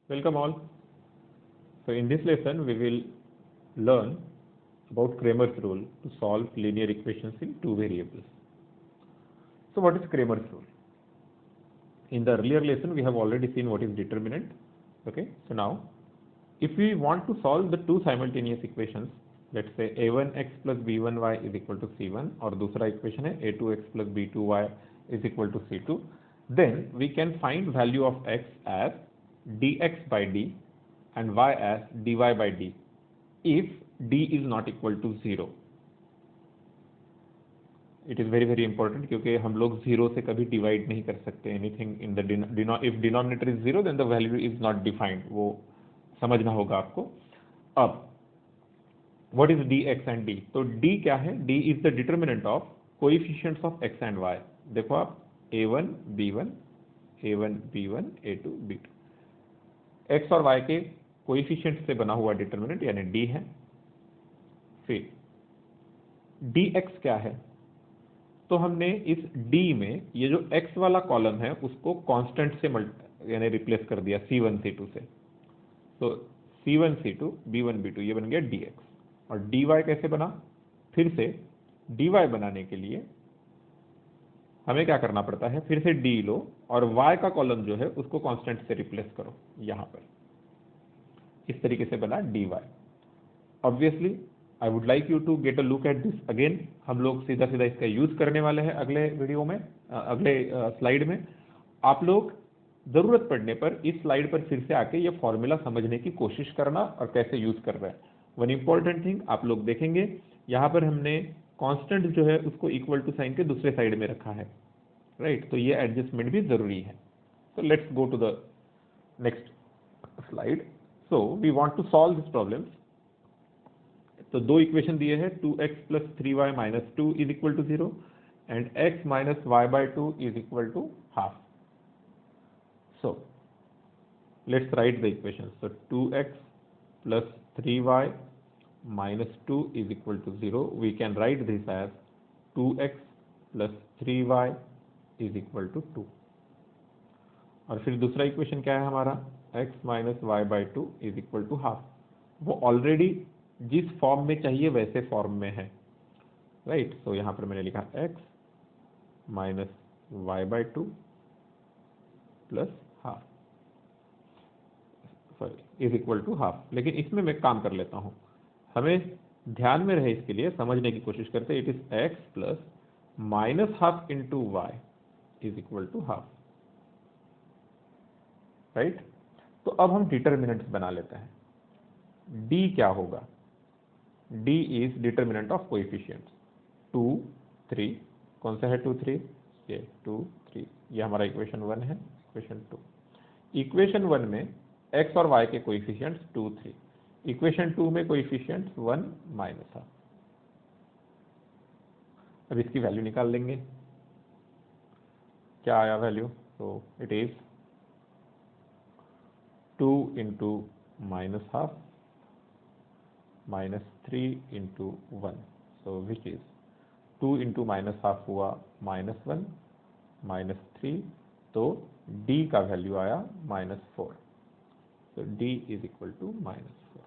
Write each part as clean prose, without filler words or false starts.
Welcome all. So in this lesson, we will learn about Cramer's rule to solve linear equations in two variables. So what is Cramer's rule? In the earlier lesson, we have already seen what is determinant. Okay. So now, if we want to solve the two simultaneous equations, let's say a1x plus b1y is equal to c1 और दूसरा equation है a2x plus b2y is equal to c2, then we can find value of x as dx by d and y as dy by d if d is not equal to 0. It is very very important क्योंकि हम लोग zero से कभी divide नहीं कर सकते anything in the if denominator is zero then the value is not defined, वो समझना होगा आपको. अब what is D X and D? तो डी क्या है? D is the determinant of coefficients of X and Y. देखो आप a1 b1 a1 b1 a2 b2 x और वाई के कोएफिशिएंट से बना हुआ डिटर्मिनेंट यानी डी है. फिर डी एक्स क्या है? तो हमने इस d में ये जो x वाला कॉलम है उसको कांस्टेंट से यानी रिप्लेस कर दिया c1 c2 से. तो c1 c2 b1 b2 ये बन गया dx. और dy कैसे बना? फिर से dy बनाने के लिए हमें क्या करना पड़ता है? फिर से d लो और y का कॉलम जो है उसको कांस्टेंट से रिप्लेस करो. यहां पर इस तरीके से बना dy. Obviously I would like you to get a look at this again. हम लोग सीधा सीधा इसका यूज करने वाले हैं अगले वीडियो में, अगले स्लाइड में. आप लोग जरूरत पड़ने पर इस स्लाइड पर फिर से आके ये फॉर्मूला समझने की कोशिश करना और कैसे यूज कर रहे हैं. वन इंपॉर्टेंट थिंग आप लोग देखेंगे, यहाँ पर हमने कांस्टेंट जो है उसको इक्वल टू साइन के दूसरे साइड में रखा है, राइट. तो ये एडजस्टमेंट भी जरूरी है. So let's go to the next slide. So we want to solve this problems. तो दो इक्वेशन दिए हैं 2x plus 3y minus 2 is equal to 0 and x minus Y by 2 is equal to half. So let's write the equation. So 2x plus 3y minus 2 is equal to 0. We can write this as 2x plus 3y is equal to 2. और फिर दूसरा equation क्या है हमारा? x minus Y by 2 is equal to half. वो already जिस form में चाहिए वैसे फॉर्म में है, राइट. तो यहां पर मैंने लिखा x minus Y by 2 plus half, sorry is equal to half. लेकिन इसमें मैं काम कर लेता हूं, हमें ध्यान में रहे इसके लिए समझने की कोशिश करते हैं. It is x plus minus half into Y is equal to half, right. तो अब हम डिटर्मिनेंट्स बना लेते हैं. d क्या होगा? d is determinant of coefficients 2 3. कौन सा है 2 3? ये 2 3. ये हमारा इक्वेशन 1 है. इक्वेशन 2, इक्वेशन 1 में x और y के कोएफिशिएंट्स 2 3. इक्वेशन 2 में कोएफिशिएंट्स 1 माइनस हाफ. अब इसकी वैल्यू निकाल लेंगे. क्या आया वैल्यू? तो it is 2 into minus half minus 3 into 1. So which is 2 into minus half हुआ माइनस 1 माइनस 3. तो d का वैल्यू आया minus 4. So d is equal to minus 4.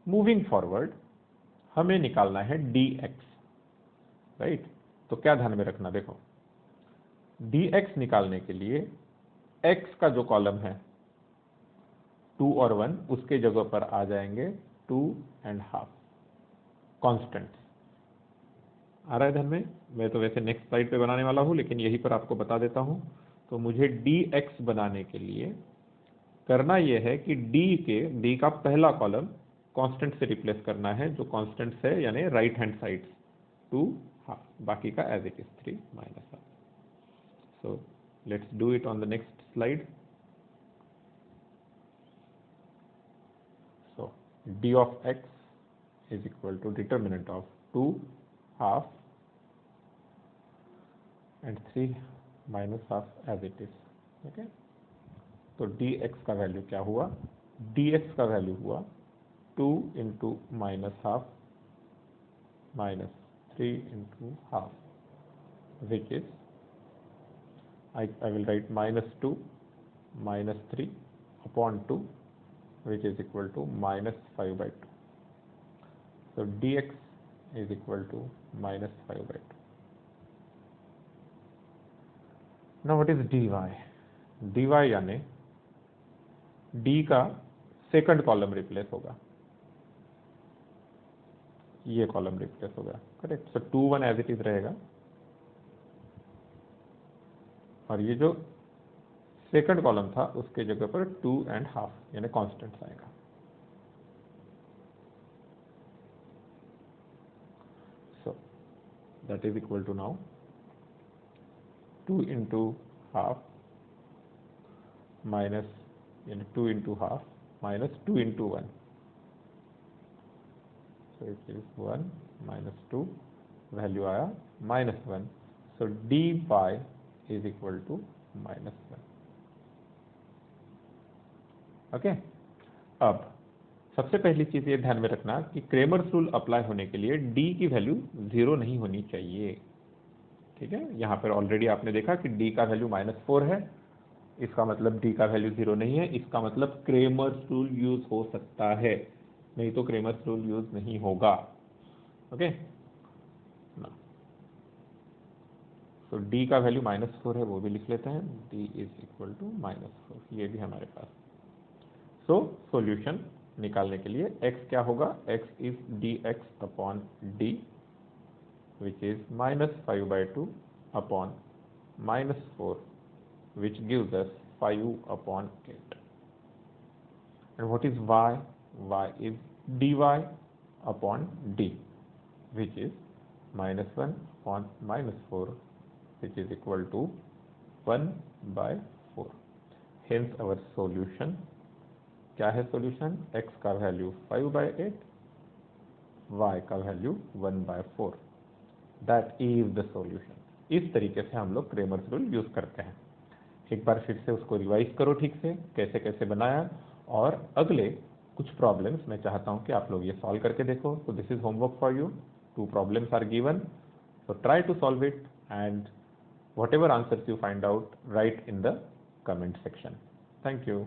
Moving forward हमें निकालना है dx, राइट. तो क्या ध्यान में रखना? देखो dx निकालने के लिए x का जो कॉलम है 2 और 1 उसके जगह पर आ जाएंगे 2 एंड हाफ कॉन्स्टेंट्स. आ रहा है ध्यान में? मैं तो वैसे नेक्स्ट स्लाइड पे बनाने वाला हूं लेकिन यहीं पर आपको बता देता हूं. तो मुझे dx बनाने के लिए करना यह है कि d का पहला कॉलम कांस्टेंट से रिप्लेस करना है, जो कांस्टेंट है यानी राइट हैंड साइड 2 हाफ, बाकी का as it is 3 minus half. So let's do it on the next slide. So d of x is equal to determinant of 2 half and 3 minus half as it is. Okay. तो dx का value क्या हुआ? dx का value हुआ 2 into minus half minus 3 into half which is I will write minus 2 -3 upon 2 which is equal to -5/2. So dx is equal to -5/2. Now what is dy? dy यानी d का second column replace होगा, ये column replace होगा, correct. So 2 1 as it is रहेगा और ये जो second column था उसके जगह पर 2.5 यानी कांस्टेंट आएगा। So that is equal to now 2 into half minus यानी 2 into half minus 2 into 1. So it is 1 minus 2, value आया -1. So dy is equal to -1. Okay. अब सबसे पहली चीज ये ध्यान में रखना कि क्रेमर्स रूल अप्लाई होने के लिए d की वैल्यू 0 नहीं होनी चाहिए, ठीक है। यहाँ पर ऑलरेडी आपने देखा कि d का वैल्यू -4 है, इसका मतलब d का वैल्यू 0 नहीं है, इसका मतलब क्रेमर्स रूल यूज हो सकता है, नहीं तो क्रेमर्स रूल यूज नहीं होगा। ओके, तो d का वैल्यू -4 है, वो भी लिख लेते हैं, d इज इक्वल टू -4, ये भी हमारे पास। सो सॉल्यूशन निकालने के लिए x क्या होगा, x is dx upon d which is -5/2 upon -4 which gives us 5/8. And what is y? Y is dy upon d which is -1 upon -4 which is equal to 1/4. Hence our solution, क्या है solution? x का value 5/8, y का value 1/4. That is the solution. इस तरीके से हम लोग Cramer's rule use करते हैं। एक बार फिर से उसको रिवाइज करो ठीक से, कैसे कैसे बनाया, और अगले कुछ प्रॉब्लम्स मैं चाहता हूं कि आप लोग ये सॉल्व करके देखो। तो this is homework for you, 2 problems are given, so try to solve it and whatever answers you find out write in the comment section. Thank you.